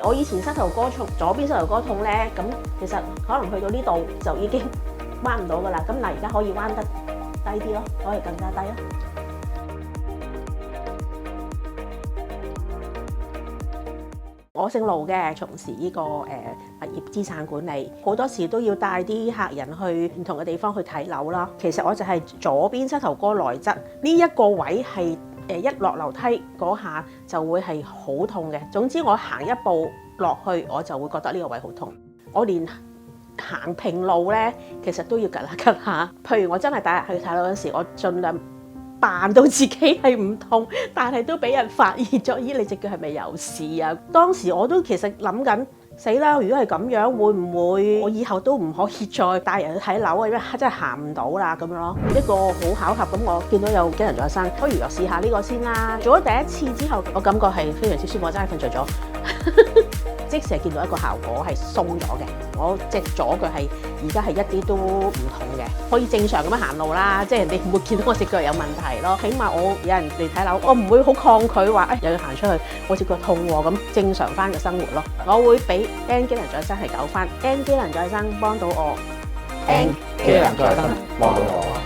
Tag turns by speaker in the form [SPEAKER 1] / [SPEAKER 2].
[SPEAKER 1] 我以前膝頭哥痛，左邊膝頭哥痛咧，咁其實可能去到呢度就已經彎唔到噶啦。咁嗱，而家可以彎得低啲咯，可以更加低咯。我姓盧嘅，從事呢個物業資產管理，好多時都要帶啲客人去唔同嘅地方去睇樓啦。其實我就係左邊膝頭哥內側呢一個位係一落樓梯嗰下就會係好痛嘅。總之我行一步落去我就會覺得呢個位好痛。我連行平路咧，其實都要趌下趌下。譬如我真係帶人去睇樓嗰時，我盡量扮到自己係唔痛，但係都俾人發現咗，咦，你隻腳係咪有事啊？當時我都其實諗緊，死啦！如果係咁樣，會唔會我以後都唔可以再帶人去睇樓啊？因為真係行唔到啦咁樣咯。一個好巧合咁，我見到有驚人在生，不如又試下呢個先啦。做咗第一次之後，我感覺係非常之舒服，我真係瞓着咗。即時係見到一個效果係鬆咗嘅，我隻左腳係而家係一啲都唔痛嘅，可以正常咁樣行路啦，即係人哋唔會見到我隻腳有問題咯。起碼我有人嚟睇樓，我唔會好抗拒話又要行出去，我隻腳痛喎，咁正常翻嘅生活咯。我會俾 N 機能再生係9分，N 機能再生幫到我，N
[SPEAKER 2] 機能再生幫到我。